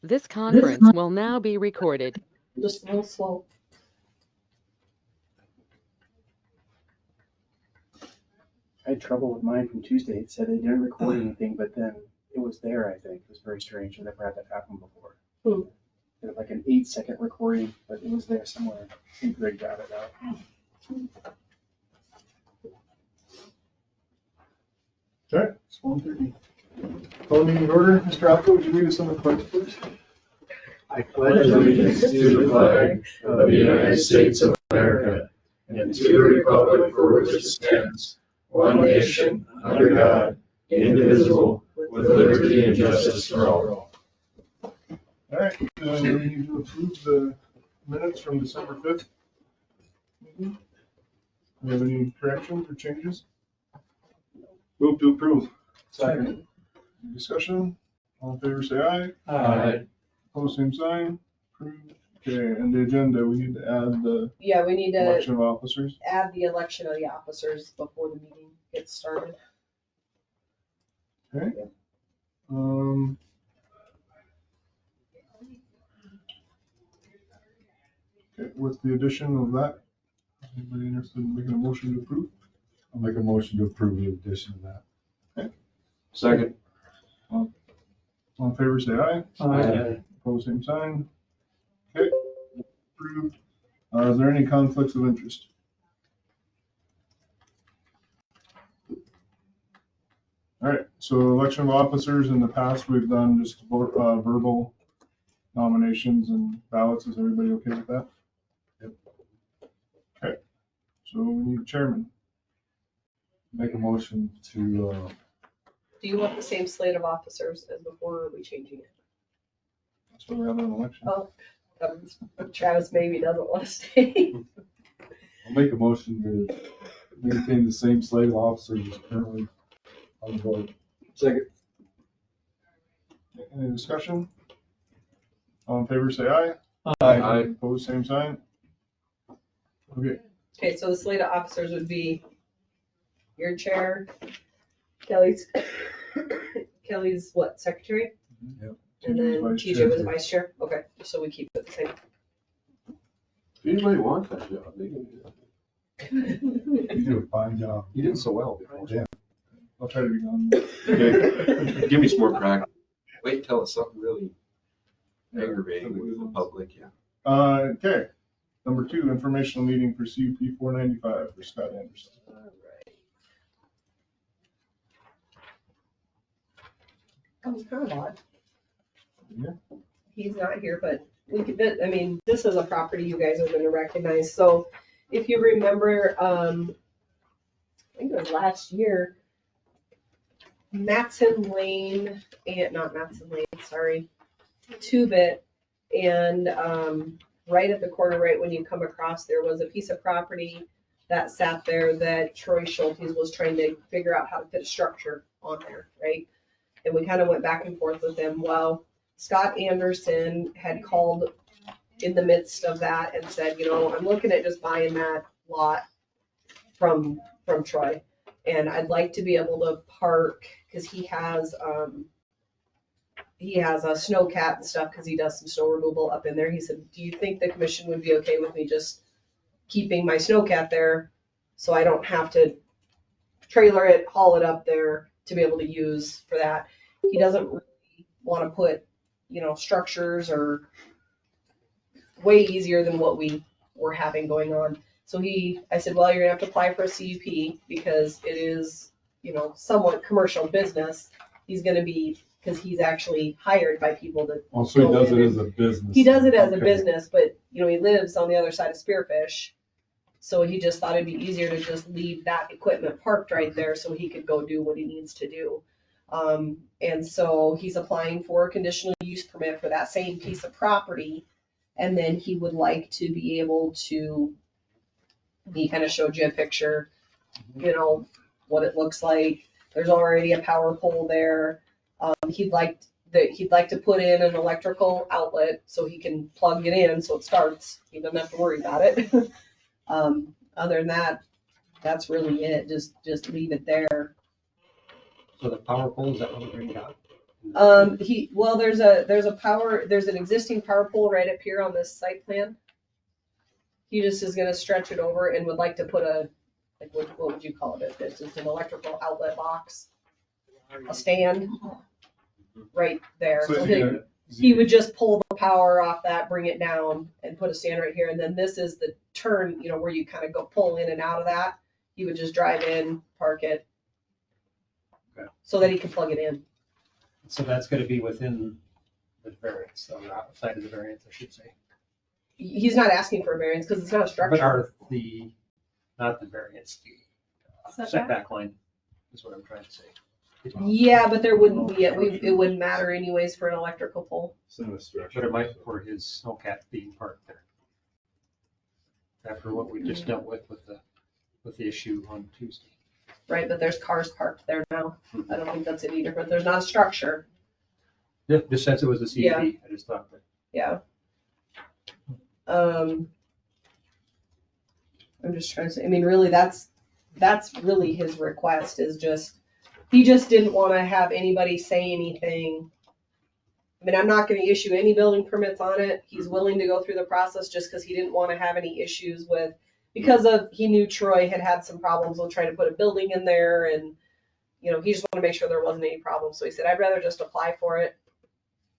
This conference will now be recorded. Just real slow. I had trouble with mine from Tuesday. It said they didn't record anything, but then it was there, I think. It was very strange. I've never had that happen before. It was like an 8-second recording, but it was there somewhere. I think Greg got it out. Okay, it's 1:30. Call the meeting in order. Mr. Alco, would you lead us on the pledge, please? I pledge allegiance to the flag of the United States of America and to the republic for which it stands, one nation, under God, indivisible, with liberty and justice for all. All right, we need to approve the minutes from December 5th. Do we have any corrections or changes? Move to approve. Second. Discussion? All in favor, say aye. Aye. Opposed, same sign. Approved. Okay, and the agenda, we need to add the Yeah, we need to election of officers. add the election of the officers before the meeting gets started. Okay. Okay, with the addition of that, anybody interested in making a motion to approve? I'll make a motion to approve the addition of that. Second. All in favor, say aye. Aye. Opposed, same sign. Okay, approved. Is there any conflicts of interest? All right, so election of officers, in the past, we've done just verbal nominations and ballots. Is everybody okay with that? Yep. Okay, so we need a chairman. Make a motion to, Do you want the same slate of officers as before, or are we changing it? That's why we have an election. Oh, Travis maybe doesn't want to stay. I'll make a motion to maintain the same slate of officers as currently on the board. Second. Any discussion? All in favor, say aye. Aye. Opposed, same sign. Okay, Okay, so the slate of officers would be your chair, Kelly's what, secretary? Yep. And then Vice TJ chair. was vice chair? Okay, so we keep it the same. If anybody wants that job, they can do it. You do a fine job. You did so well before. Yeah. I'll try to be gone. Okay. Give me some more practice. Wait till it's something really aggravating with the public, yeah. Okay, number 2, informational meeting for CUP 495 for Scott Anderson. That was kind of odd. Yeah. He's not here, but we could, this is a property you guys are gonna recognize. So if you remember, I think it was last year, Matson Lane, and not Matson Lane, sorry, Two-Bit, and right at the corner, right when you come across, there was a piece of property that sat there that Troy Schultes was trying to figure out how to fit a structure on there, right? And we kind of went back and forth with him. Well, Scott Anderson had called in the midst of that and said, I'm looking at just buying that lot from Troy. And I'd like to be able to park, because he has a snowcat and stuff, because he does some snow removal up in there. He said, do you think the commission would be okay with me just keeping my snowcat there so I don't have to trailer it, haul it up there to be able to use for that? He doesn't really want to put, structures, or way easier than what we were having going on. So I said, well, you're gonna have to apply for a CUP because it is, somewhat commercial business. He's gonna be, because he's actually hired by people to. Oh, so he does it as a business. He does it as a Okay. business, but he lives on the other side of Spearfish. So he just thought it'd be easier to just leave that equipment parked right there so he could go do what he needs to do. And so he's applying for a conditional use permit for that same piece of property. And then he would like to be able to, he kind of showed you a picture, what it looks like. There's already a power pole there. He'd like to put in an electrical outlet so he can plug it in so it starts. He doesn't have to worry about it. Other than that, that's really it. Just leave it there. So the power pole, is that what we're bringing out? There's an existing power pole right up here on this site plan. He just is gonna stretch it over and would like to put what would you call it? It's just an electrical outlet box, a stand right there. So So you he would just pull the power off that, bring it down, and put a stand right here. And then this is the turn, where you kind of go pull in and out of that. He would just drive in, park it, so that he can plug it in. So that's gonna be within the variance, on the outside of the variance, I should say. He's not asking for a variance because it's not a But structure. are not the variance, the setback line is what I'm trying to say. Yeah, but there wouldn't be it wouldn't matter anyways for an electrical pole. It's not a But structure. it might for his snowcat being parked there. After what we just dealt with the issue on Tuesday. Right, but there's cars parked there now. I don't think that's any different. There's not a structure. Yeah, just since it was a CUP, Yeah. I just thought that. Yeah. I'm just trying to say, really that's really his request is he just didn't want to have anybody say anything. I'm not going to issue any building permits on it. He's willing to go through the process just because he didn't want to have any issues he knew Troy had some problems with trying to put a building in there, and he just wanted to make sure there wasn't any problems. So he said, I'd rather just apply for it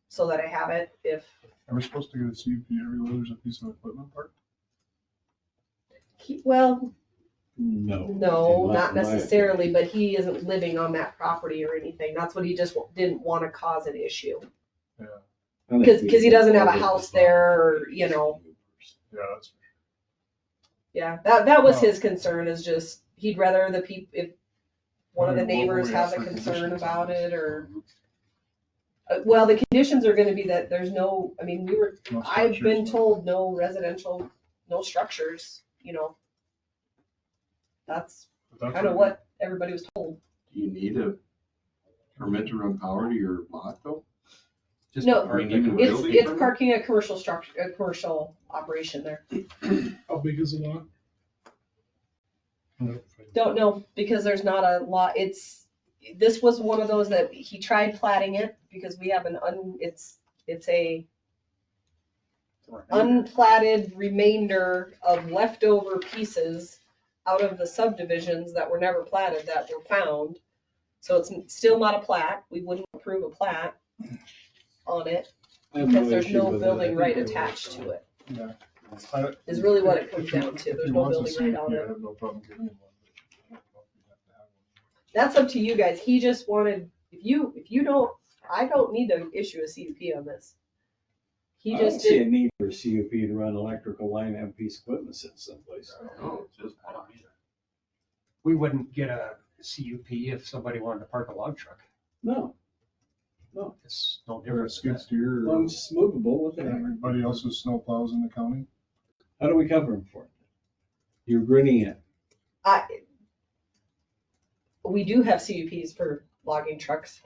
so that I have it Are we supposed to get a CUP everywhere there's a piece of equipment parked? no, No, not necessarily, but he isn't living on that property or anything. That's what he just didn't want to cause an issue. Yeah, Because he doesn't have a house there, or, yeah, that's yeah, that was Well- his concern, is just, he'd rather the people, if one of the What were neighbors we has a asking for concern conditions about on this? it, or, well, the conditions are gonna be that there's no, no I've been structures. told no residential, no structures, that's But that's kind of what everybody was told. Do you need a permit to run power to your lot though? Just No, park we need there. to- It's Building it's permit? parking a commercial structure, a commercial operation there. How big is the lot? Don't know, because there's not a lot, this was one of those that he tried platting it, because we have it's a unplatted remainder of leftover pieces out of the subdivisions that were never platted that were found. So it's still not a plat. We wouldn't approve a plat on it because there's no building right attached to it. Yeah. Is really what it comes down to. If There's he no wants a building right CUP, on I it. have no problem getting one. But I don't know if we have to have one. That's up to you guys. He just wanted, if you don't, I don't need to issue a CUP on this. He I don't just see a did, need for a CUP to run electrical line and have a piece of equipment sitting someplace. No, just, I don't either. We wouldn't get a CUP if somebody wanted to park a log truck. No, It's no Or a different. skid steer, as or long as it's movable, what the heck? everybody else's snow plows in the county. How do we cover them for it? You're grinning it. we do have CUPs for logging trucks.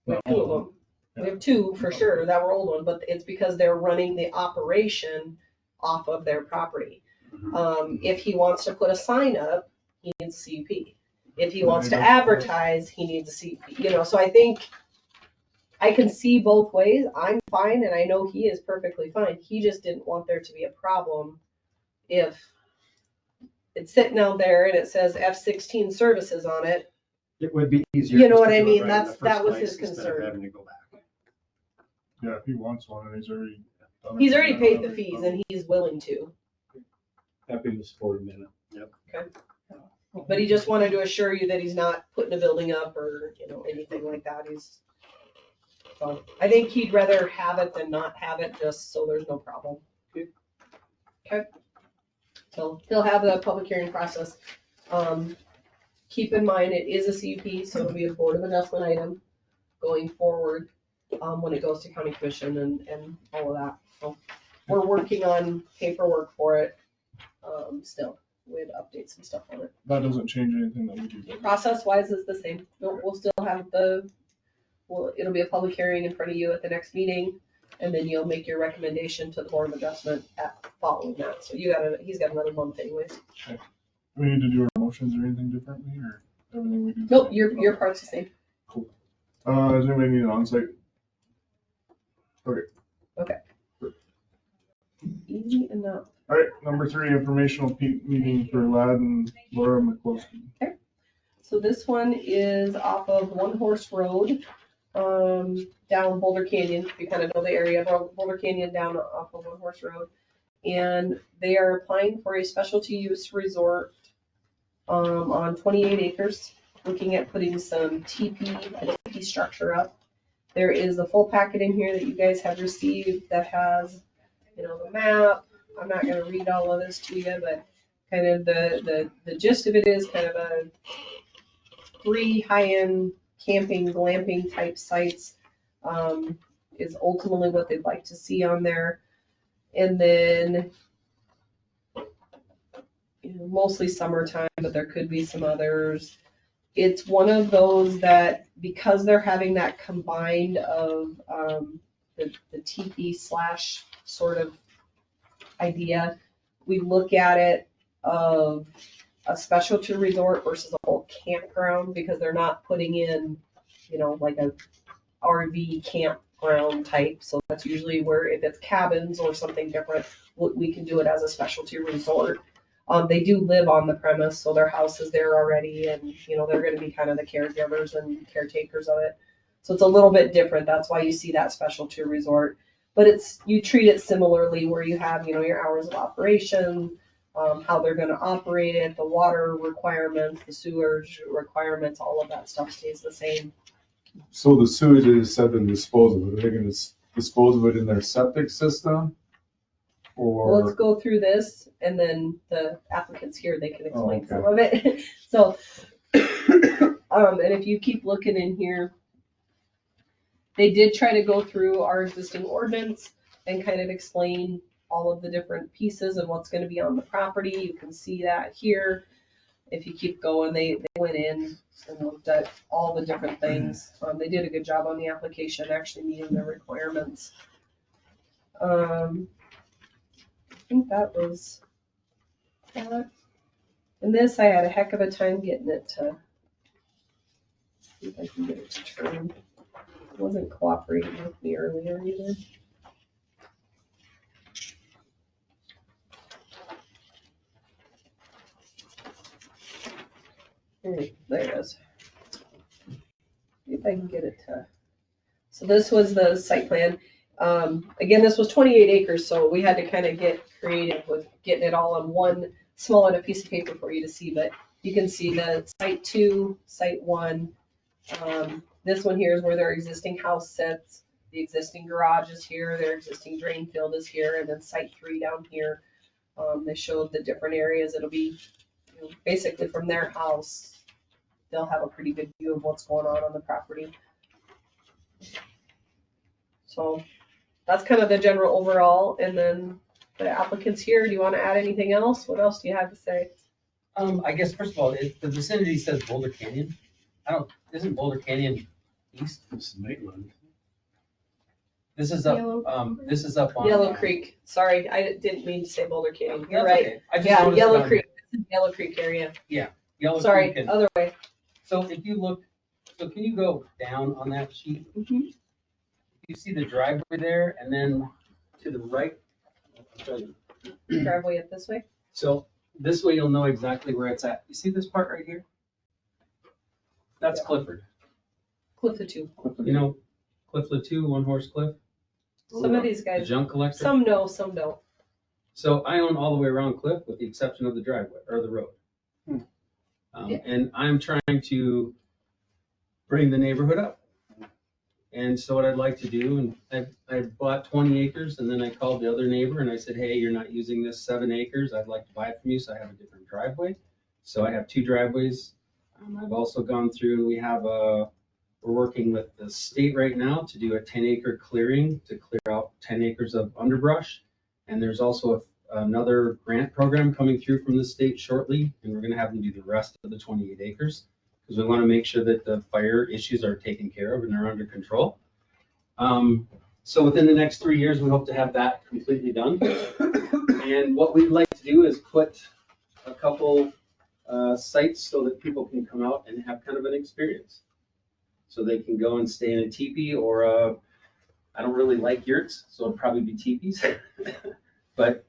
We have two of them. We have two for sure that were old ones, but it's because they're running the operation off of their property. If he wants to put a sign up, he needs a CUP. If he wants to advertise, he needs a CUP. So I think I can see both ways. I'm fine, and I know he is perfectly fine. He just didn't want there to be a problem if it's sitting out there and it says F-16 services on it. It would be easier. You know just what to I do it mean? right in the That first was place his instead of concern. Having to go back. Yeah, if he wants one and he's already done it. He's already paid the fees and he's willing to, Happy to support a minute. but he just wanted to assure you that he's not putting a building up or, anything like that. So I think he'd rather have it than not have it, just so there's no problem. Okay. So he'll have the public hearing process. Keep in mind, it is a CUP, so it'll be a Board of Adjustment item going forward, when it goes to county commission and all of that. So we're working on paperwork for it, still. We had to update some stuff on it. That doesn't change anything that we do. does it? Process wise is the same. We'll still have it'll be a public hearing in front of you at the next meeting, and then you'll make your recommendation to the Board of Adjustment following that. So he's got another month anyways. Do we need to do our motions or anything differently, or everything we do? Nope, your part's the same. Cool. Does anybody need an onsite? Easy enough. All right, number 3, informational meeting for Ladd and Laura McCloskey. So this one is off of One Horse Road, down Boulder Canyon. If you kind of know the area, Boulder Canyon down off of One Horse Road. And they are applying for a specialty use resort on 28 acres, looking at putting some teepee structure up. There is a full packet in here that you guys have received that has, the map. I'm not going to read all of this to you, but kind of the gist of it is kind of a 3 high-end camping, glamping type sites is ultimately what they'd like to see on there. And then, mostly summertime, but there could be some others. It's one of those that, because they're having that combined of the teepee / sort of idea, we look at it of a specialty resort versus a whole campground, because they're not putting in, like a RV campground type. So that's usually where, if it's cabins or something different, we can do it as a specialty resort. They do live on the premise, so their house is there already, and they're going to be kind of the caregivers and caretakers of it. So it's a little bit different. That's why you see that specialty resort. But you treat it similarly, where you have your hours of operation, how they're going to operate it, the water requirements, the sewage requirements, all of that stuff stays the same. So the sewage, they just said to dispose of it. Are they gonna dispose of it in their septic system? Or? Let's go through this, and then the applicants here, they can explain okay. some of it. So, and if you keep looking in here, they did try to go through our existing ordinance and kind of explain all of the different pieces and what's going to be on the property. You can see that here. If you keep going, they went in and looked at all the different things. They did a good job on the application, actually meeting their requirements. I think that was that. And this, I had a heck of a time getting it to, see if I can get it to turn. It wasn't cooperating with me earlier either. There it is. See if I can get it to. So this was the site plan. Again, this was 28 acres, so we had to kind of get creative with getting it all on one small enough piece of paper for you to see. But you can see the site 2, site 1. This one here is where their existing house sits. The existing garage is here. Their existing drain field is here, and then site 3 down here. They showed the different areas. It'll be basically from their house. They'll have a pretty good view of what's going on the property. So that's kind of the general overall. And then the applicants here, do you want to add anything else? What else do you have to say? I guess first of all, the vicinity says Boulder Canyon. Isn't Boulder Canyon east? This is Maitland. This is up. This is up on Yellow Creek. Sorry, I didn't mean to say Boulder Canyon. You're That's right. okay. I just Yeah, noticed Yellow on Creek. Yellow Creek area. Yellow Sorry, Creek. other way. So if you look, can you go down on that sheet? Mhm. You see the driveway there, and then to the right. Driveway up this way. So this way you'll know exactly where it's at. You see this part right here? That's Clifford. Cliff 2. You know, Cliff 2, One Horse Cliff. Some of these The guys, junk collector. some know, some don't. So I own all the way around Cliff with the exception of the driveway or the road. Yeah. And I'm trying to bring the neighborhood up. And so what I'd like to do, and I bought 20 acres and then I called the other neighbor and I said, hey, you're not using this 7 acres. I'd like to buy it from you so I have a different driveway. So I have 2 driveways. I've also gone through and we're working with the state right now to do a 10-acre clearing to clear out 10 acres of underbrush. And there's also another grant program coming through from the state shortly, and we're going to have them do the rest of the 28 acres because we want to make sure that the fire issues are taken care of and are under control. So within the next 3 years, we hope to have that completely done. And what we'd like to do is put a couple sites so that people can come out and have kind of an experience. so they can go and stay in a teepee or I don't really like yurts, so it'll probably be teepees. But,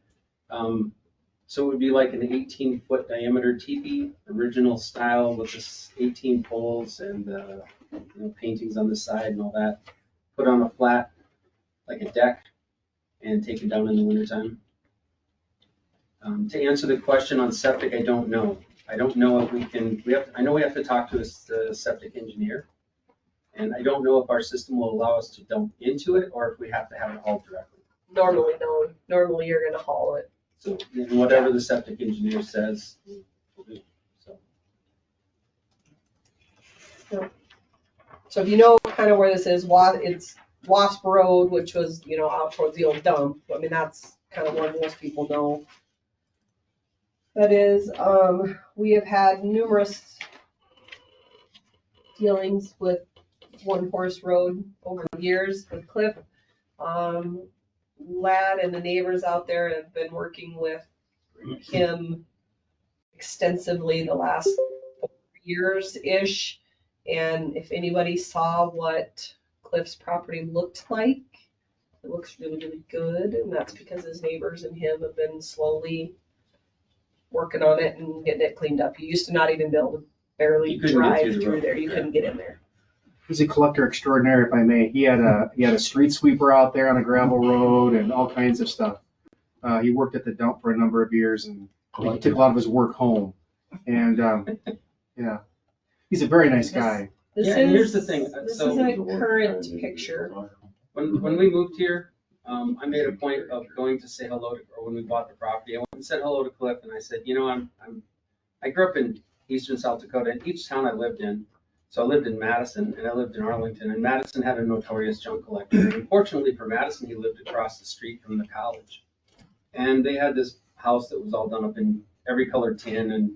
so it would be like an 18-foot diameter teepee, original style with this 18 poles and, paintings on the side and all that. Put on a flat, like a deck, and take it down in the wintertime. To answer the question on septic, I don't know. I don't know if I know we have to talk to the septic engineer. And I don't know if our system will allow us to dump into it or if we have to have it hauled directly. Normally, no. Normally, you're gonna haul it. So whatever the septic engineer says, we'll do. So if you know kind of where this is, it's Wasp Road, which was, out towards the old dump. I mean, that's kind of where most people know. That is, we have had numerous dealings with One Horse Road over the years with Cliff. Lad and the neighbors out there have been working with him extensively the last 4 years-ish. And if anybody saw what Cliff's property looked like, it looks really, really good. And that's because his neighbors and him have been slowly working on it and getting it cleaned up. You used to not even be able to barely drive through there. You couldn't get in there. He's a collector extraordinaire, if I may. He had a street sweeper out there on a gravel road and all kinds of stuff. He worked at the dump for a number of years, and he took a lot of his work home. And yeah, he's a very nice guy. And here's the thing. This So is a current picture. when we moved here, I made a point of going to say hello to, or when we bought the property, I went and said hello to Cliff, and I said, I grew up in eastern South Dakota, and each town I lived in. So I lived in Madison and I lived in Arlington, and Madison had a notorious junk collector. Unfortunately for Madison, he lived across the street from the college. And they had this house that was all done up in every colored tin and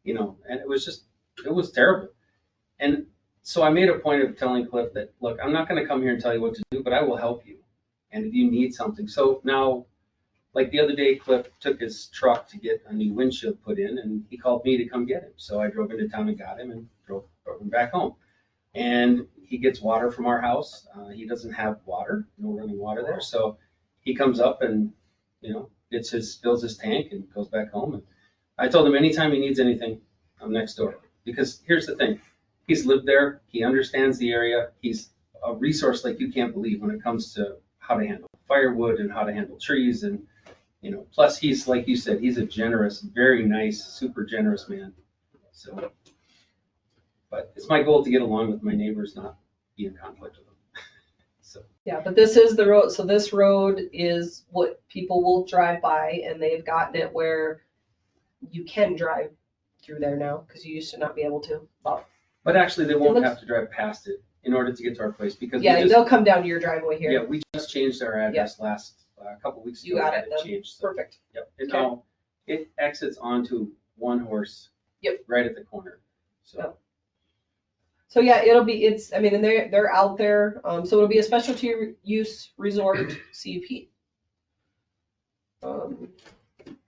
it was terrible. And so I made a point of telling Cliff that, look, I'm not going to come here and tell you what to do, but I will help you. And if you need something. So now, like the other day, Cliff took his truck to get a new windshield put in, and he called me to come get him. So I drove into town and got him and drove him back home. And he gets water from our house. He doesn't have water, no running water there. So he comes up and, fills his tank and goes back home. And I told him anytime he needs anything, I'm next door. Because here's the thing. He's lived there. He understands the area. He's a resource like you can't believe when it comes to how to handle firewood and how to handle trees. And, plus he's, like you said, he's a generous, very nice, super generous man. So, but it's my goal to get along with my neighbors, not be in conflict with them. So. Yeah, but this is the road. So this road is what people will drive by, and they've gotten it where you can drive through there now because you used to not be able to. But actually, they won't have to drive past it in order to get to our place because they'll come down to your driveway here. Yeah, we just changed our address last couple weeks ago. You got it. Changed, so. Perfect. Yep. And now it exits onto One Horse. Yep. Right at the corner. So. Yep. So yeah, and they're out there. So it'll be a specialty use resort CUP.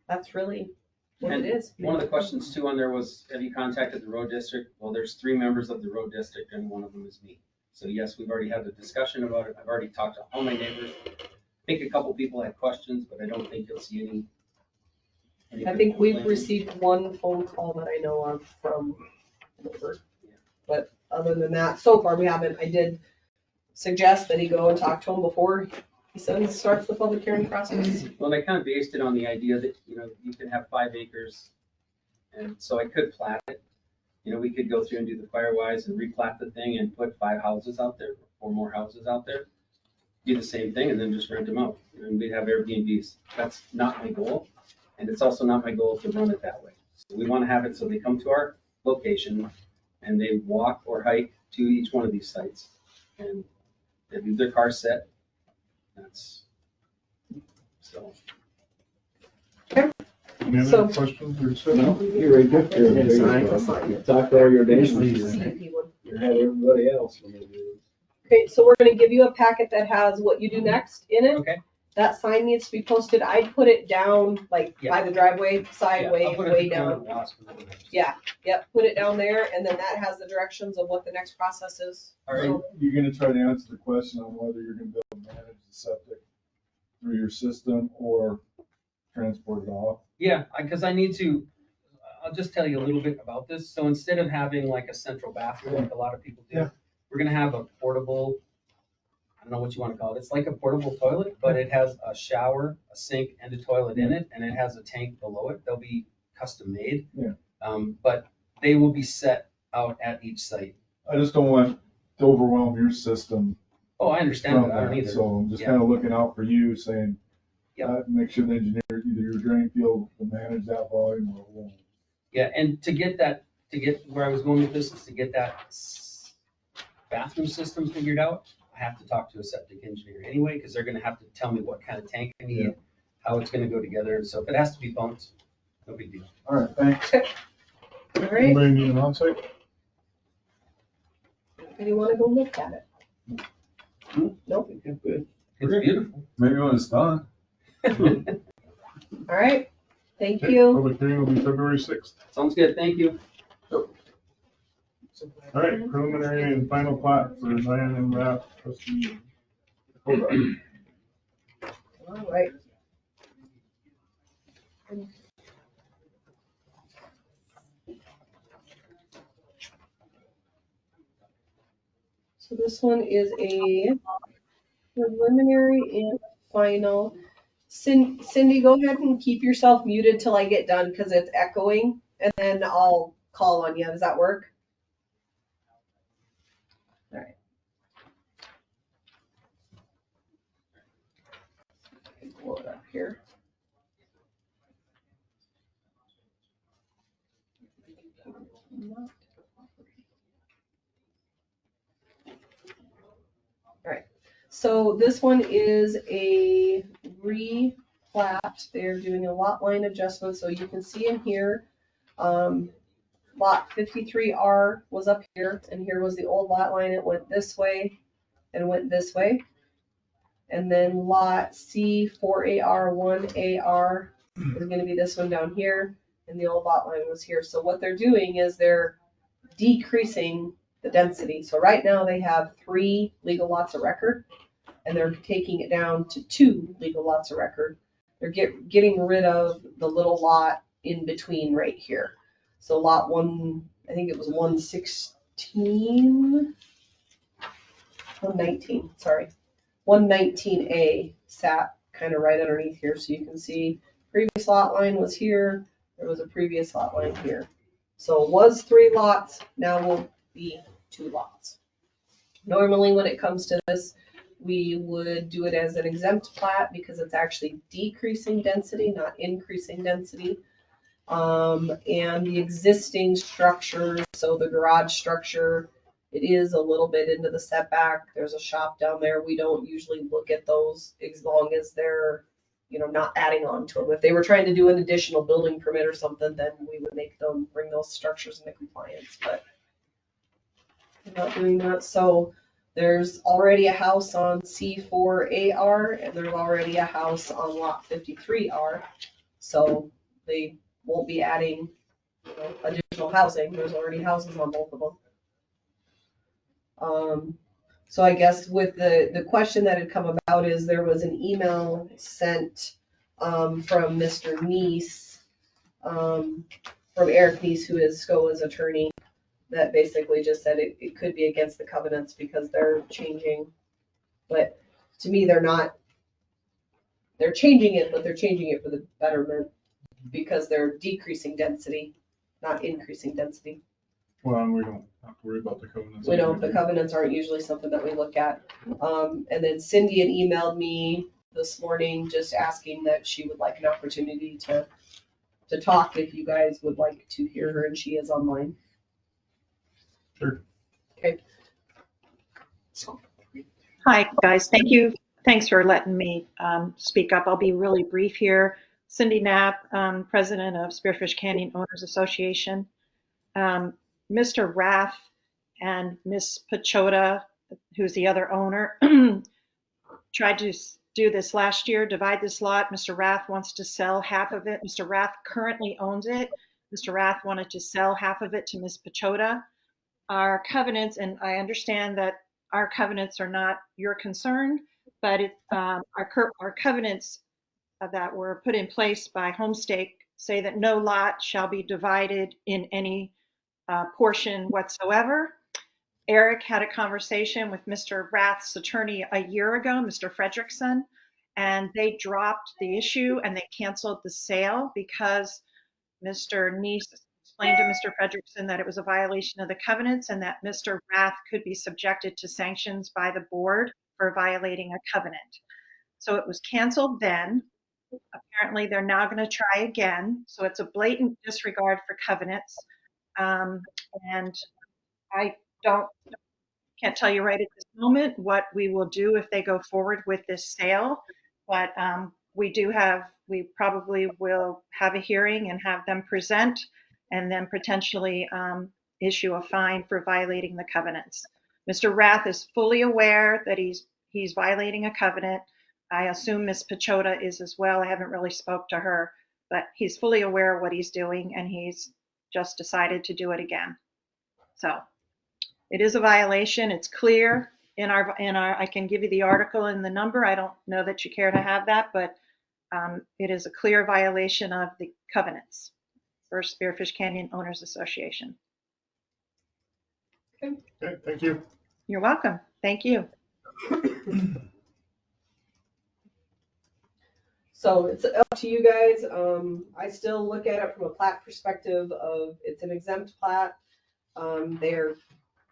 That's really what it is. One of the questions too on there was, have you contacted the road district? Well, there's 3 members of the road district and one of them is me. So yes, we've already had the discussion about it. I've already talked to all my neighbors. I think a couple people had questions, but I don't think you'll see any. I think we've received one phone call that I know of from a neighbor. But other than that, so far we haven't. I did suggest that he go and talk to him before he starts the public hearing process. Well, I kind of based it on the idea that, you can have 5 acres. And so I could plat it. We could go through and do the Firewise and replat the thing and put 5 houses out there, 4 more houses out there. Do the same thing and then just rent them out. And we'd have Airbnbs. That's not my goal. And it's also not my goal to run it that way. So we want to have it so they come to our location and they walk or hike to each one of these sites. And they leave their car set. That's so. Any other questions or stuff? No, you're right good. Talk to all your neighbors. You had everybody else when they do. Okay, so we're going to give you a packet that has what you do next in it. Okay. That sign needs to be posted. I'd put it down like Yeah. by the driveway side, Yeah, way, I'll put it at way the corner down. of Wasp and Woodhouse. Yeah, yep, put it down there, and then that has the directions of what the next process is. All right. So, You're gonna try to answer the question on whether you're gonna be able to manage the septic through your system or transport it off. Yeah, because I need to, I'll just tell you a little bit about this. So instead of having like a central bathroom like a lot of people do, Yeah. we're gonna have a portable, I don't know what you want to call it. It's like a portable toilet, but it has a shower, a sink, and a toilet in it, and it has a tank below it. They'll be custom made. Yeah. But they will be set out at each site. I just don't want to overwhelm your system Oh, I understand from that. I don't that, either. so I'm just Yeah. kind of looking out for you, saying, Yeah. make sure the engineer, either your drain field will manage that volume or it won't. Yeah, and to get where I was going with this is to get that bathroom system figured out. I have to talk to a septic engineer anyway, because they're gonna have to tell me what kind of tank I need, Yeah. how it's gonna go together. So if it has to be bumped, no big deal. All right, thanks. all right, Anybody need an onsite? do you wanna go look at it? Nope, It's beautiful. Maybe when it's done. all right, thank Okay, you. Public hearing will be February 6th. Sounds good, thank you. All right, preliminary and final plat for Diane and Rath, trustee. Hold on. All right. So this one is a preliminary and final. Cindy, go ahead and keep yourself muted till I get done because it's echoing, and then I'll call on you. Does that work? All right. Pull it up here. All right. So this one is a replat. They're doing a lot line adjustment. So you can see in here, lot 53R was up here, and here was the old lot line. It went this way and went this way. And then lot C4AR, 1AR is going to be this one down here, and the old lot line was here. So what they're doing is they're decreasing the density. So right now they have 3 legal lots of record, and they're taking it down to 2 legal lots of record. They're getting rid of the little lot in between right here. So lot 1, I think it was 119, sorry. 119A sat kind of right underneath here. So you can see previous lot line was here. There was a previous lot line here. So it was 3 lots, now will be 2 lots. Normally when it comes to this, we would do it as an exempt plat because it's actually decreasing density, not increasing density. And the existing structures, so the garage structure, it is a little bit into the setback. There's a shop down there. We don't usually look at those as long as they're, not adding on to them. If they were trying to do an additional building permit or something, then we would make them bring those structures into compliance, but we're not doing that. So there's already a house on C4AR, and there's already a house on lot 53R. So they won't be adding, additional housing. There's already houses on both of them. So I guess with the question that had come about is there was an email sent from Mr. Neese, from Eric Neese, who is SCOA's attorney, that basically just said it could be against the covenants because they're changing. But to me, they're changing it, but they're changing it for the betterment because they're decreasing density, not increasing density. Well, and we don't have to worry about the covenants. We don't, the covenants aren't usually something that we look at. And then Cindy had emailed me this morning just asking that she would like an opportunity to talk if you guys would like to hear her, and she is online. Sure. Okay. Hi, guys. Thank you. Thanks for letting me speak up. I'll be really brief here. Cindy Knapp, president of Spearfish Canyon Owners Association. Mr. Rath and Miss Pachota, who's the other owner, tried to do this last year, divide this lot. Mr. Rath wants to sell half of it. Mr. Rath currently owns it. Mr. Rath wanted to sell half of it to Ms. Pachota. Our covenants, and I understand that our covenants are not your concern, but our covenants that were put in place by Homestake say that no lot shall be divided in any portion whatsoever. Eric had a conversation with Mr. Rath's attorney a year ago, Mr. Fredrickson, and they dropped the issue and they canceled the sale because Mr. Neese explained to Mr. Fredrickson that it was a violation of the covenants and that Mr. Rath could be subjected to sanctions by the board for violating a covenant. So it was canceled then. Apparently, they're now going to try again. So it's a blatant disregard for covenants. And I can't tell you right at this moment what we will do if they go forward with this sale. But we probably will have a hearing and have them present and then potentially issue a fine for violating the covenants. Mr. Rath is fully aware that he's violating a covenant. I assume Ms. Pachota is as well. I haven't really spoke to her, but he's fully aware of what he's doing and he's just decided to do it again. So it is a violation. It's clear in our, I can give you the article and the number. I don't know that you care to have that, but it is a clear violation of the covenants for Spearfish Canyon Owners Association. Okay, thank you. You're welcome. Thank you. So it's up to you guys. I still look at it from a plat perspective of it's an exempt plat. They're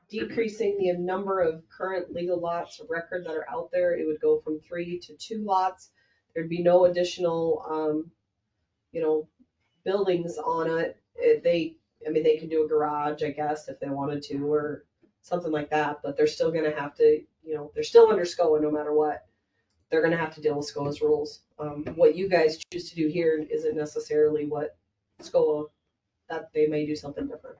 decreasing the number of current legal lots of record that are out there. It would go from 3 to 2 lots. There'd be no additional, buildings on it. They could do a garage, I guess, if they wanted to, or something like that. But they're still going to have to, they're still under SCOA no matter what. They're going to have to deal with SCOA's rules. What you guys choose to do here isn't necessarily what SCOA, that they may do something different.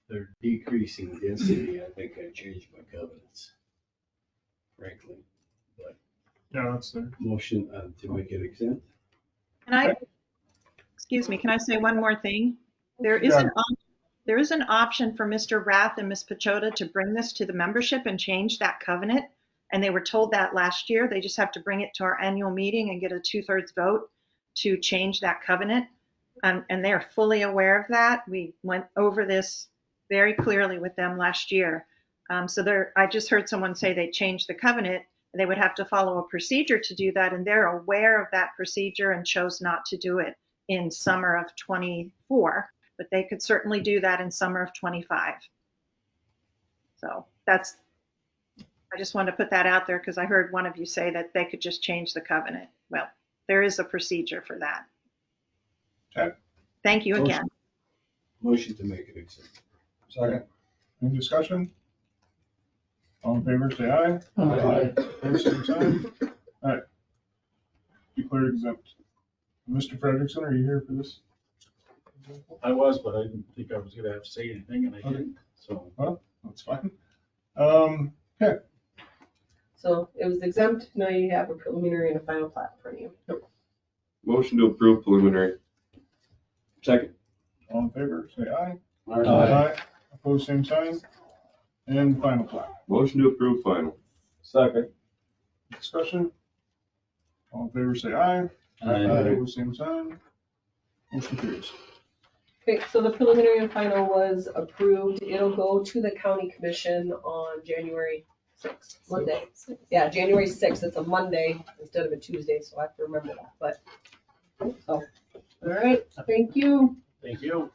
They're decreasing density. I think I changed my covenants, frankly. But Yeah, that's there. motion to make it exempt. Excuse me, can I say one more thing? There is an option for Mr. Rath and Ms. Pachota to bring this to the membership and change that covenant. And they were told that last year. They just have to bring it to our annual meeting and get a 2/3 vote to change that covenant. And they are fully aware of that. We went over this very clearly with them last year. I just heard someone say they changed the covenant. They would have to follow a procedure to do that. And they're aware of that procedure and chose not to do it in summer of 24. But they could certainly do that in summer of 25. So I just wanted to put that out there because I heard one of you say that they could just change the covenant. Well, there is a procedure for that. Okay. Thank you again. Motion to make it exempt. Second. Any discussion? All in favor, say aye. Aye. Opposed, same sign. All right. Declared exempt. Mr. Fredrickson, are you here for this? I was, but I didn't think I was gonna have to say anything, and I didn't, so. Well, that's fine. Okay. So it was exempt. Now you have a preliminary and a final plat in front of you. Motion to approve preliminary. Second. All in favor, say aye. Aye. Opposed, same sign. And final plat. Motion to approve final. Second. Discussion. All in favor, say aye. Opposed, same sign. Motion carries. Okay, so the preliminary and final was approved. It'll go to the county commission on January 6th, Monday. Yeah, January 6th. It's a Monday instead of a Tuesday, so I have to remember that. But all right, thank you. Thank you.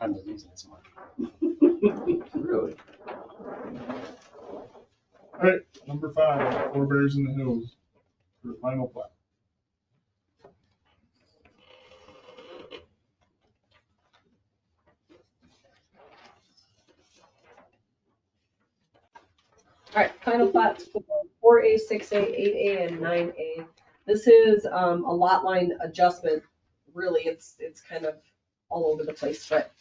I'm the reason it's Monday. Really? All right, number 5, Four Bears in the Hills for the final plat. All right, final plats for 4A, 6A, 8A, and 9A. This is a lot line adjustment. Really, it's kind of all over the place, but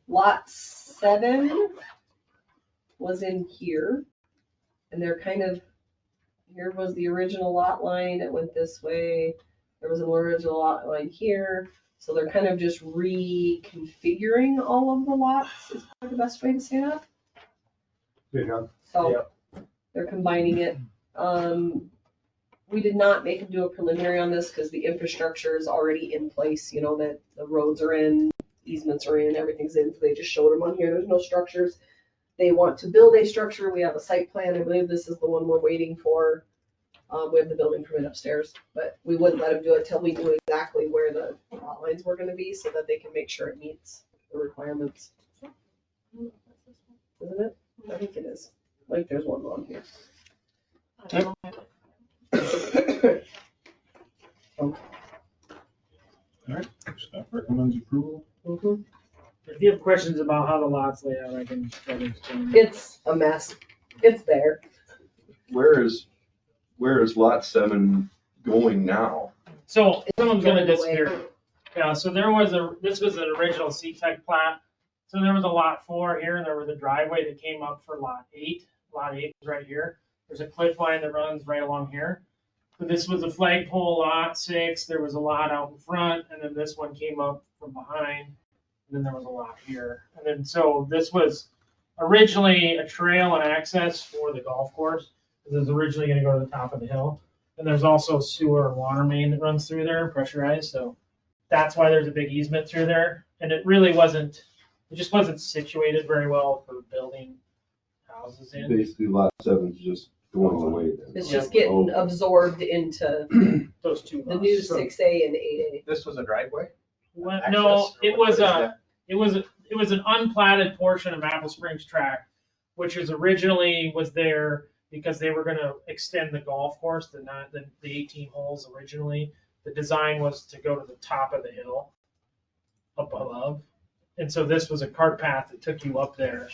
lot 7 was in here. And they're kind of, here was the original lot line, it went this way. There was an original lot line here. So they're kind of just reconfiguring all of the lots, is probably the best way to say that. Good job. So they're combining it. We did not make them do a preliminary on this because the infrastructure is already in place, you know, that the roads are in, easements are in, everything's in. So they just showed them on here. There's no structures. They want to build a structure. We have a site plan. I believe this is the one we're waiting for. We have the building permit upstairs, but we wouldn't let them do it till we knew exactly where the lot lines were going to be so that they can make sure it meets the requirements. Isn't it? I think it is. Like there's one on here. Alright, staff recommends approval. Mhm. If you have questions about how the lots lay out, I can try to explain. It's a mess. It's there. Where is lot 7 going now? So someone's gonna Going away. disappear. Yeah, so this was an original C-Tech plat. So there was a lot 4 here, and there was a driveway that came up for lot 8. Lot 8 is right here. There's a cliff line that runs right along here. So this was a flagpole lot 6. There was a lot out in front, and then this one came up from behind. And then there was a lot here. And then so this was originally a trail and access for the golf course. It was originally going to go to the top of the hill. And there's also sewer and water main that runs through there, pressurized. So that's why there's a big easement through there. And it really wasn't, it just wasn't situated very well for building houses in. Basically, lot 7 is just going away then. It's just getting absorbed into Those two the lots. new 6A and 8A. This was a driveway? What? Access, No, or it what was is that? it was an unplatted portion of Apple Springs tract, which was originally was there because they were going to extend the golf course, the 18 holes originally. The design was to go to the top of the hill up above. And so this was a cart path that took you up there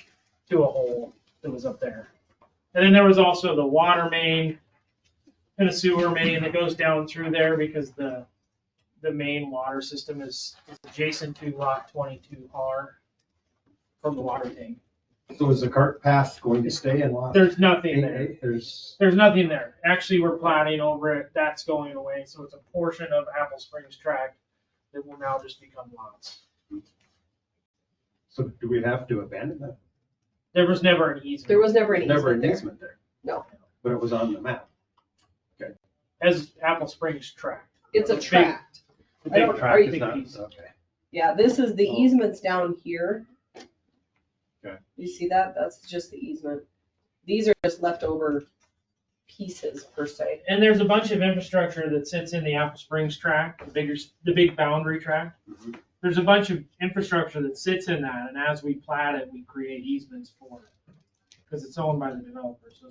to a hole that was up there. And then there was also the water main and a sewer main that goes down through there because the main water system is adjacent to lot 22R from the water tank. So is the cart path going to stay in lot? There's nothing there. There's, There's nothing there. Actually, we're plating over it. That's going away. So it's a portion of Apple Springs tract that will now just become lots. so do we have to abandon that? There was never an easement. There was never an Never easement an there. easement there. No. But it was on the map. As Apple Springs tract. It's a Big- tract. The I big don't- tract are is you- big Not, piece. okay. Yeah, this is the Oh. easements down here. Okay. You see that? That's just the easement. These are just leftover pieces per se. And there's a bunch of infrastructure that sits in the Apple Springs tract, the big boundary tract. Mhm. There's a bunch of infrastructure that sits in that, and as we plat it, we create easements for it. Because it's owned by the developer, so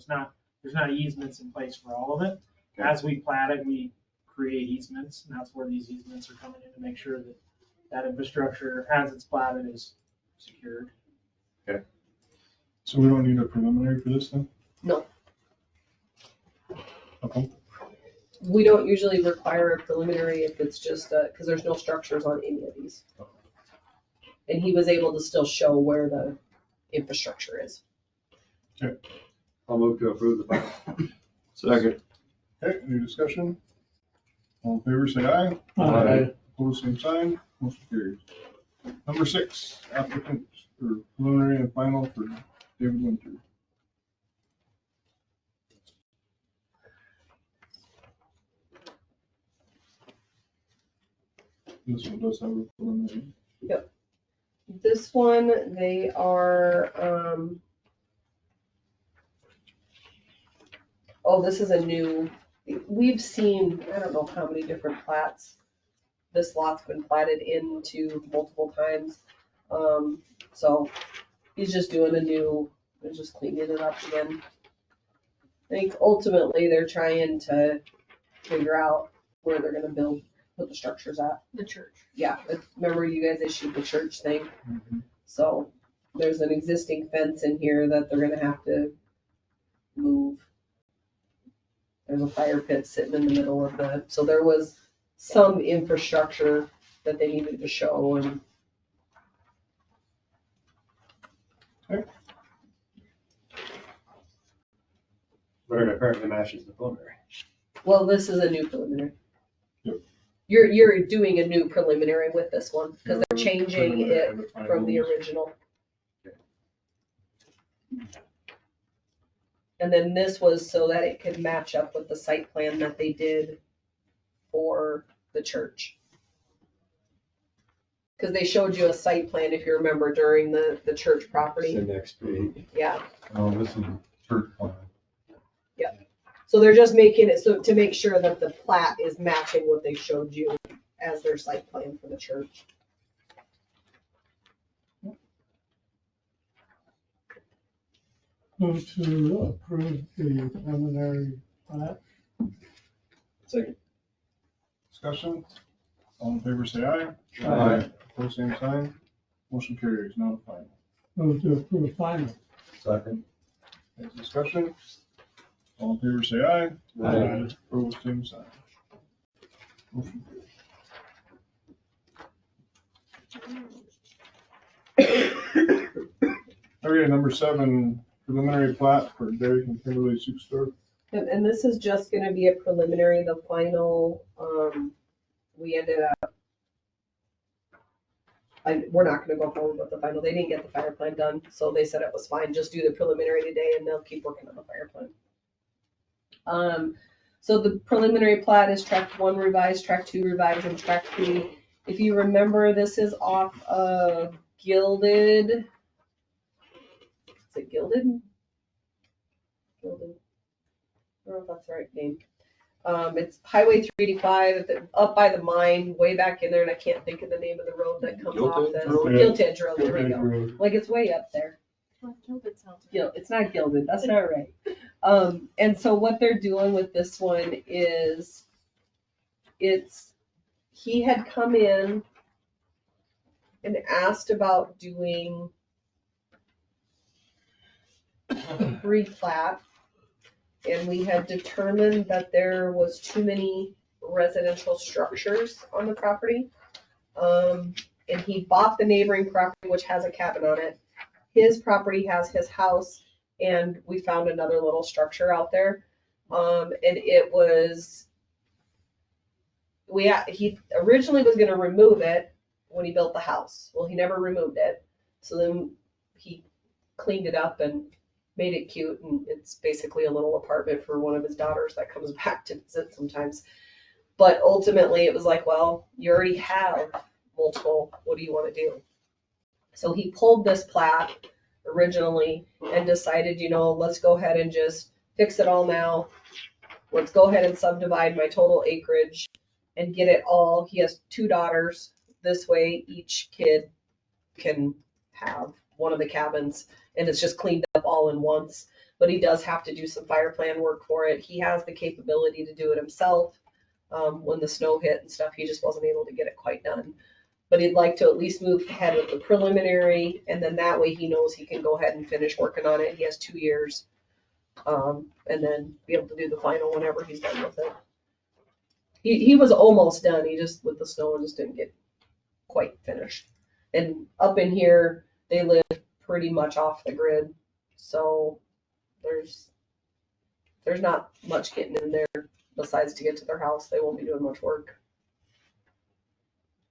there's not easements in place for all of it. Okay. As we plat it, we create easements, and that's where these easements are coming in to make sure that that infrastructure, as it's platted, is secured. So we don't need a preliminary for this then? No. Okay. We don't usually require a preliminary if it's just because there's no structures on any of these. And he was able to still show where the infrastructure is. I'll move to approve the plan. Second. Okay, any discussion? All in favor, say aye. Aye. Opposed, same sign. Motion carries. Number 6, applicant for preliminary and final for David Winter. This one does have a preliminary. This one, they are, this is a new, we've seen, I don't know how many different plats. This lot's been platted into multiple times. So he's just doing they're just cleaning it up again. I think ultimately they're trying to figure out where they're gonna put the structures at. The church. Yeah, remember you guys issued the church thing? So there's an existing fence in here that they're gonna have to move. There's a fire pit sitting in the middle of so there was some infrastructure that they needed to show and. But it apparently matches the preliminary. Well, this is a new preliminary. Yep. You're doing a new preliminary with this one, because they're changing Preliminary it and the from the finals. original. And then this was so that it could match up with the site plan that they did for the church. Because they showed you a site plan, if you remember, during the church The property. next page. Yeah, Oh, this is church plan. so they're just making it so to make sure that the plat is matching what they showed you as their site plan for the church. Move to approve the preliminary plat. Second. Discussion? All in favor, say aye. Aye. Opposed, same sign. Motion carries. Now the final. Move to approve final. Second. Any discussion? All in favor, say aye. Aye. Opposed, same sign. Motion carries. Okay, number 7, preliminary plat for Derek and Kimberly Soup Store. And this is just gonna be a preliminary, the final, we ended up, we're not gonna go forward with the final, they didn't get the fire plan done, so they said it was fine, just do the preliminary today and they'll keep working on the fire plan. So the preliminary plat is tract 1 revised, tract 2 revised, and tract 3. If you remember, this is off of Gilded. Is it Gilded? Gilded. I don't know if that's the right name. It's Highway 385 up by the mine, way back in there, and I can't think of the name of the road that comes off this. Giltedge Road, there we go. Like it's way up there. Gilded sounds It's not Gilded, that's not right. And so what they're doing with this one is he had come in and asked about doing a replat, and we had determined that there was too many residential structures on the property. And he bought the neighboring property, which has a cabin on it. His property has his house, and we found another little structure out there. And it was, he originally was gonna remove it when he built the house. Well, he never removed it. So then he cleaned it up and made it cute, and it's basically a little apartment for one of his daughters that comes back to visit sometimes. But ultimately it was like, well, you already have multiple, what do you want to do? So he pulled this plat originally and decided, let's go ahead and just fix it all now. Let's go ahead and subdivide my total acreage and get it all. He has 2 daughters. This way each kid can have one of the cabins, and it's just cleaned up all in once. But he does have to do some fire plan work for it. He has the capability to do it himself. When the snow hit and stuff, he just wasn't able to get it quite done. But he'd like to at least move ahead with the preliminary, and then that way he knows he can go ahead and finish working on it. He has 2 years, and then be able to do the final whenever he's done with it. He was almost done. He just, with the snow, just didn't get quite finished. And up in here, they live pretty much off the grid, so there's not much getting in there besides to get to their house. They won't be doing much work.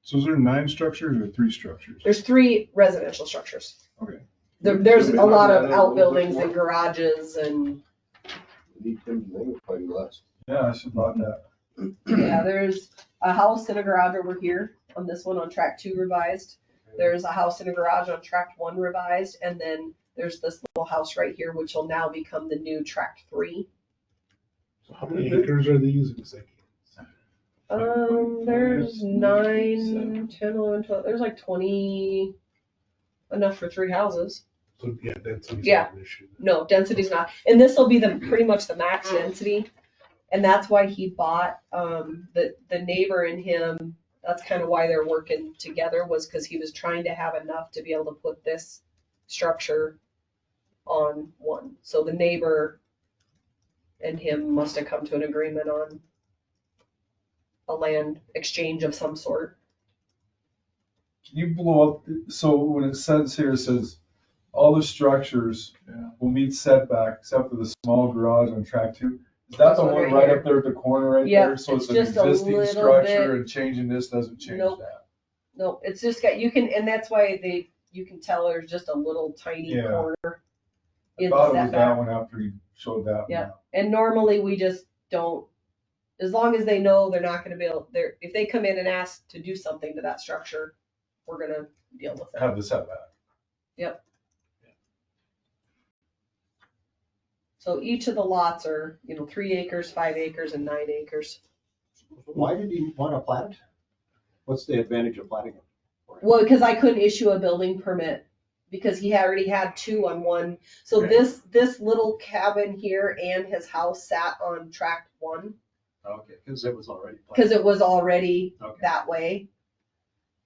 So is there 9 structures or 3 structures? There's 3 residential structures. Okay. There's a lot of outbuildings and garages and Yeah, I should bought that. yeah, there's a house and a garage over here on this one on track 2 revised. There's a house and a garage on tract 1 revised, and then there's this little house right here, which will now become the new tract 3. So how many acres are they using? There's 9, 10, 11, 12. There's like 20, enough for 3 houses. So yeah, density's Yeah. not an issue. No, density's not. And this will be pretty much the max density. And that's why he bought the neighbor and him. That's kind of why they're working together, was because he was trying to have enough to be able to put this structure on one. So the neighbor and him must have come to an agreement on a land exchange of some sort. Can you blow up, so when it says here, it says all the structures will meet setback except for the small garage on track 2. Is that the This one one right right here. up there at the corner right Yep, there? So it's it's an just a existing little structure bit- and changing this doesn't change Nope. that. No, it's just got, you can, and that's why you can tell there's just a little tiny Yeah. corner. I in thought it the was that setback. one after you showed that Yeah. one. And normally we just don't, as long as they know they're not gonna be able, if they come in and ask to do something to that structure, we're gonna deal with it. Have the setback. Yep. So each of the lots are, 3 acres, 5 acres, and 9 acres. Why did he want to plat it? What's the advantage of platting it? Well, because I couldn't issue a building permit because he already had 2 on one. So Okay. this little cabin here and his house sat on tract 1 Okay, because it was already platted. because it was already Okay. that way.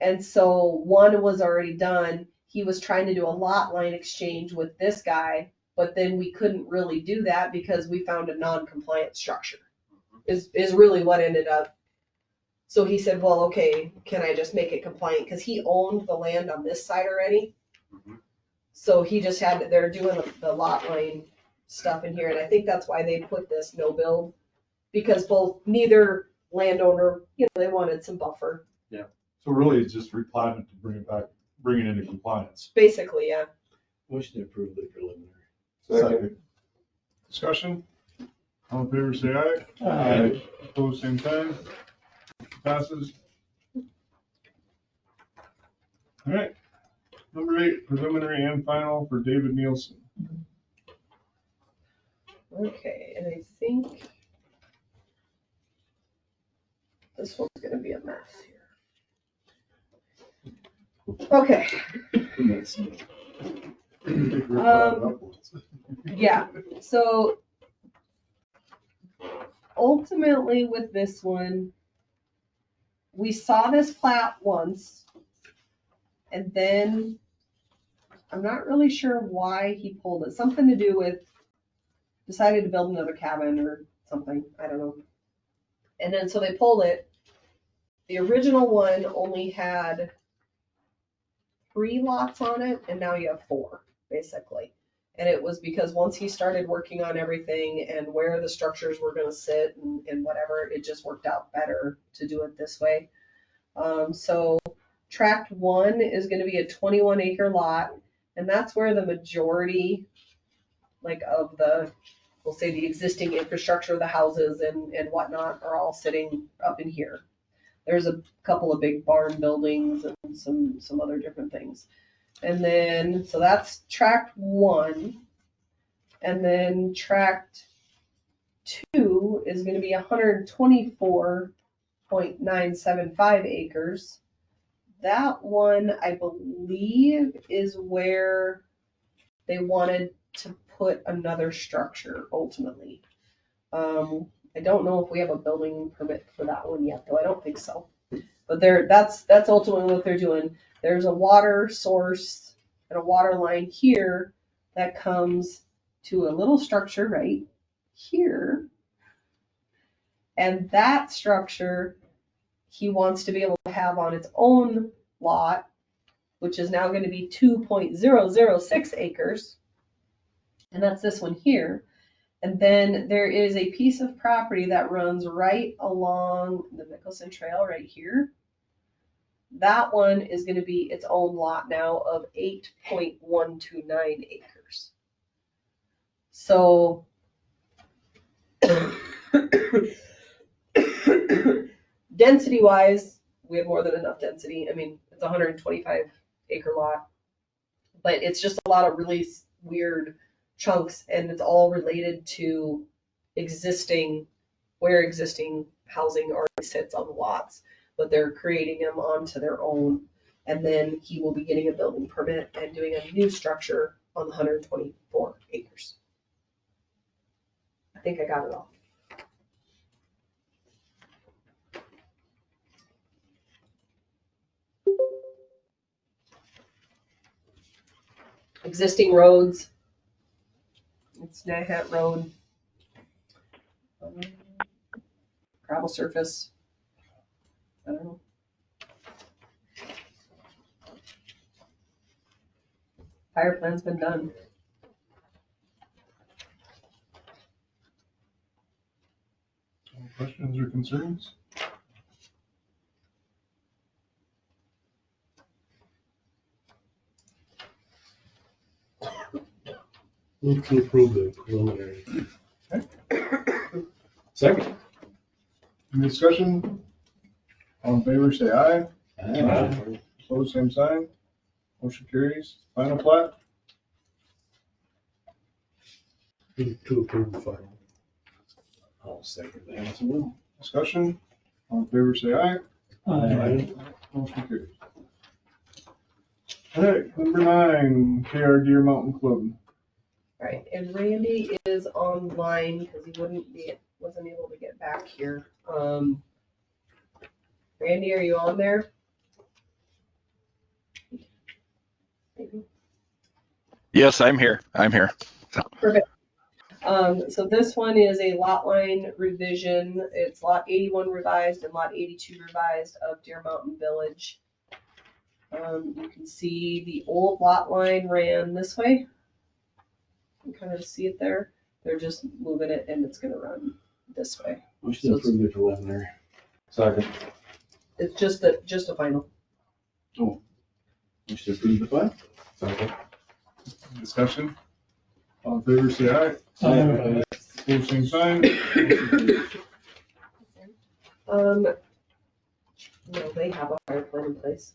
And so 1 was already done. He was trying to do a lot line exchange with this guy, but then we couldn't really do that because we found a non-compliant structure. Is really what ended up. So he said, well, okay, can I just make it compliant? Because he owned the land on this side already. Mhm. So he just they're doing the lot line stuff in here. And I think that's why they put this no build. Because neither landowner, they wanted some buffer. So really it's just replatting it to bring it into compliance. Basically, yeah. Motion to approve the preliminary. Second. Discussion? All in favor, say aye. Aye. Opposed, same sign. Passes. All right. Number 8, preliminary and final for David Nielsen. Okay, and I think this one's gonna be a mess here. Okay. Yeah, so ultimately with this one, we saw this plat once, and then I'm not really sure why he pulled it. Something to do with decided to build another cabin or something. I don't know. And then so they pulled it. The original one only had 3 lots on it, and now you have 4, basically. And it was because once he started working on everything and where the structures were going to sit and whatever, it just worked out better to do it this way. So tract 1 is going to be a 21 acre lot, and that's where the majority, of we'll say the existing infrastructure of the houses and whatnot are all sitting up in here. There's a couple of big barn buildings and some other different things. And then, so that's tract 1. And then tract 2 is going to be 124.975 acres. That one, I believe, is where they wanted to put another structure ultimately. I don't know if we have a building permit for that one yet, though. I don't think so. But that's ultimately what they're doing. There's a water source and a water line here that comes to a little structure right here. And that structure he wants to be able to have on its own lot, which is now going to be 2.006 acres. And that's this one here. And then there is a piece of property that runs right along the Mickelson Trail right here. That one is going to be its own lot now of 8.129 acres. So density wise, we have more than enough density. I mean, it's a 125 acre lot, but it's just a lot of really weird chunks, and it's all related to where existing housing already sits on the lots, but they're creating them onto their own. And then he will be getting a building permit and doing a new structure on the 124 acres. I think I got it all. Existing roads. It's Nahat Road. Gravel surface. I don't know. Fire plan's been done. Any questions or concerns? Move to approve the preliminary. Second. Any discussion? All in favor, say aye. Aye. Opposed, same sign. Motion carries. Final plat? Move to approve the final. I'll second that as well. Discussion? All in favor, say aye. Aye. Motion carries. All right, number 9, KR Deer Mountain Club. Right, and Randy is online because he wasn't able to get back here. Randy, are you on there? Maybe. Yes, I'm here. Perfect. So this one is a lot line revision. It's lot 81 revised and lot 82 revised of Deer Mountain Village. You can see the old lot line ran this way. You can kind of see it there. They're just moving it and it's gonna run this way. We should approve the preliminary. Second. It's just a final. Oh. We should approve the final. Second. Discussion? All in favor, say aye. Aye. Opposed, same sign. No, they have a fire plan in place.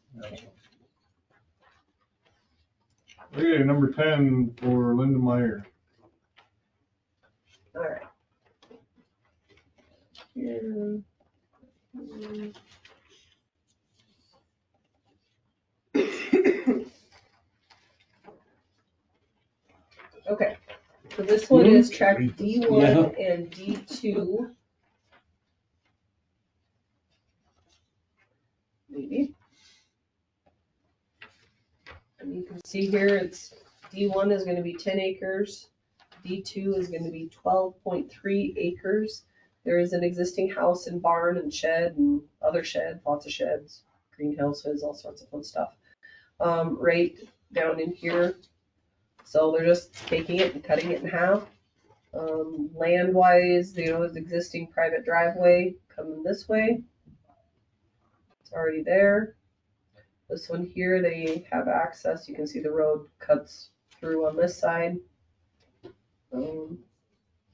Okay, number 10 for Linda Meyer. All right. Here. Okay, so this one is track D1 and D2. Maybe. And you can see here it's D1 is going to be 10 acres. D2 is going to be 12.3 acres. There is an existing house and barn and shed and other shed, lots of sheds, greenhouses, all sorts of fun stuff. Right down in here. So they're just taking it and cutting it in half. Land wise, there's existing private driveway coming this way. It's already there. This one here, they have access. You can see the road cuts through on this side.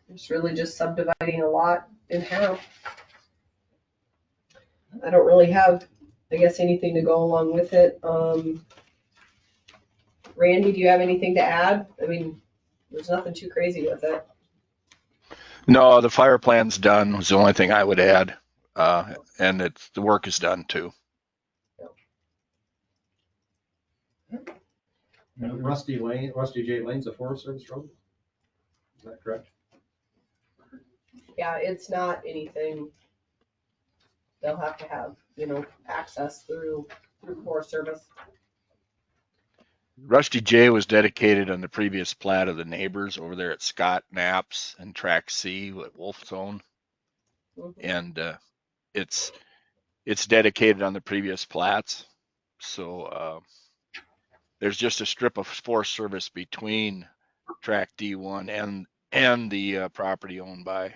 It's really just subdividing a lot in half. I don't really have, I guess, anything to go along with it. Randy, do you have anything to add? I mean, there's nothing too crazy with it. No, the fire plan's done was the only thing I would add. And the work is done too. Rusty J Lane's a Forest Service road? Is that correct? Yeah, it's not anything. They'll have to have, access through Forest Service. Rusty J was dedicated on the previous plat of the neighbors over there at Scott Knapp's and Track C at Wolf Zone. And it's dedicated on the previous plats. So there's just a strip of Forest Service between Track D1 and the property owned by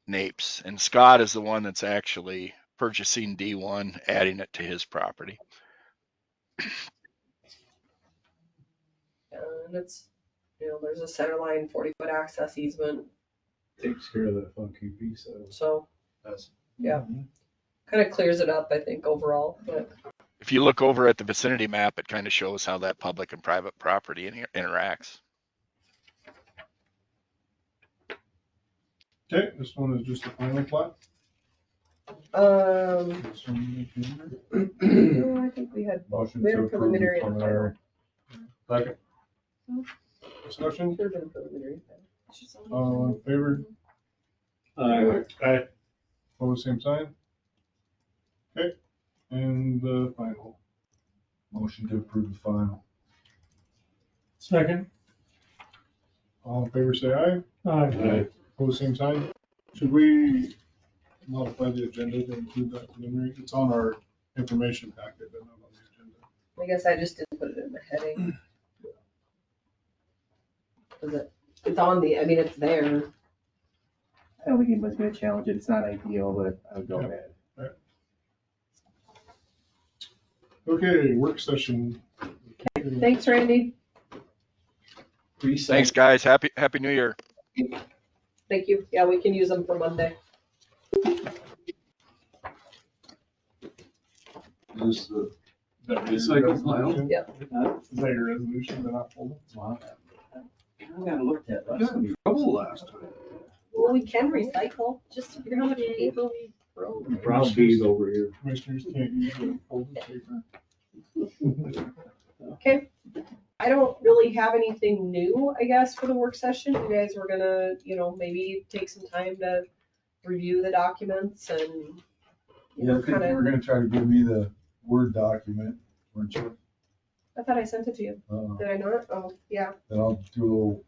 Napes. And Scott is the one that's actually purchasing D1, adding it to his property. And it's, there's a center line 40-foot access easement. Takes care of that funky piece of it. So, yeah, kind of clears it up, I think, overall. But if you look over at the vicinity map, it kind of shows how that public and private property interacts. Okay, this one is just a final plat. I think we had Motion a to approve the preliminary and a final. preliminary. Second. Discussion? Should have been a preliminary. All in favor? Aye. Opposed, same sign. Okay, and the final. Motion to approve the final. Second. All in favor, say aye. Aye. Opposed, same sign. Should we modify the agenda to include that preliminary? It's on our information packet, but not on the agenda. I guess I just didn't put it in my heading. 'Cause it's on the, I mean, it's there. I don't think anybody's gonna challenge it. It's not ideal, but I would go Yeah. ahead. Okay, work session. Thanks, Randy. Thanks, guys. Happy New Year. Thank you. Yeah, we can use them for Monday. Is That recycle pile? Yep. Is that your resolution to not hold it? I gotta look at I got in trouble last time. Well, we can recycle. Just figure how much paper we throw. Proud bees over here. Commissioners can't use the folded paper. Okay. I don't really have anything new, I guess, for the work session. You guys were gonna, maybe take some time to review the documents and, Yeah, I think you were gonna try to give me the Word document, weren't you? I thought I sent it to you. Did I not? Oh, yeah. Then I'll do a little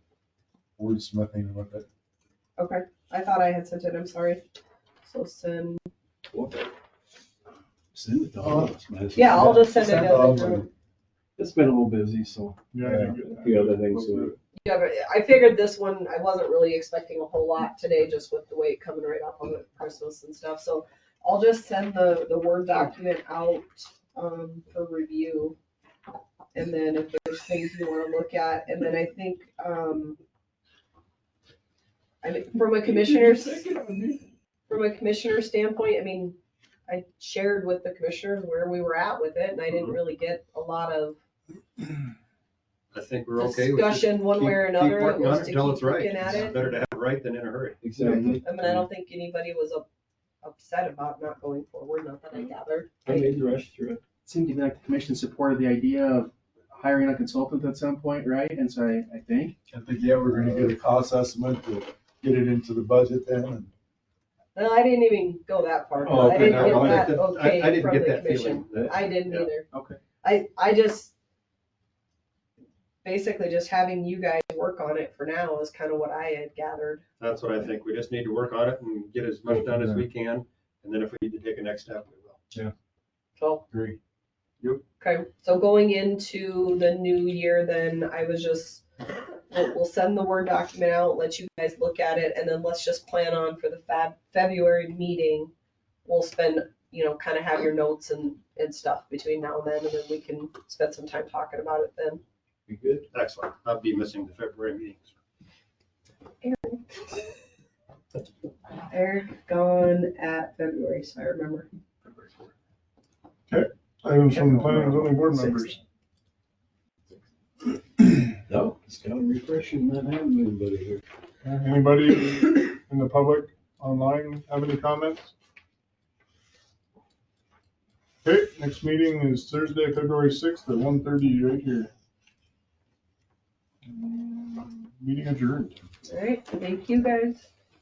wordsmithing with it. Okay. I thought I had sent it. I'm sorry. So send. Send it to all of us, man. Yeah, I'll just send it Send as a all group. It's been a little busy, so Yeah, I didn't get that. the other things. Yeah, but I figured this one, I wasn't really expecting a whole lot today, just with the way it coming right up on the Christmas and stuff. So I'll just send the Word document out for review. And then if there's things you want to look at, and then I think, I mean, from a commissioner standpoint, I mean, I shared with the commissioners where we were at with it, and I didn't really get a lot of I think we're okay with it. discussion one way or Keep another. It working on was it to until keep it's right. looking at It's it. better to have it right than in a hurry. Exactly. I mean, I don't think anybody was upset about not going forward, not that I gathered. I made the rush through it. Seemed to be like the commission supported the idea of hiring a consultant at some point, right? And so I think. I think, yeah, we're gonna get a cost estimate to get it into the budget then, and Well, I didn't even go that far. Oh, I okay. didn't No, get that I okay didn't from get the that commission. feeling. I didn't Yeah. either. Okay. I just, basically just having you guys work on it for now is kind of what I had gathered. That's what I think. We just need to work on it and get as much done as we can. And then if we need to take a next step, we will. So, agree. okay, so going into the new year, then I was just, we'll send the Word document out, let you guys look at it, and then let's just plan on for the February meeting, we'll spend, kind of have your notes and stuff between now and then, and then we can spend some time talking about it then. Be good. Excellent. I'll be missing the February meetings. Eric gone at February, so I remember. Items from the planning and zoning board members. No, it's kind of refreshing not having anybody here. Anybody in the public online have any comments? Okay, next meeting is Thursday, February 6th at 1:30 right here. Meeting adjourned. All right, thank you guys.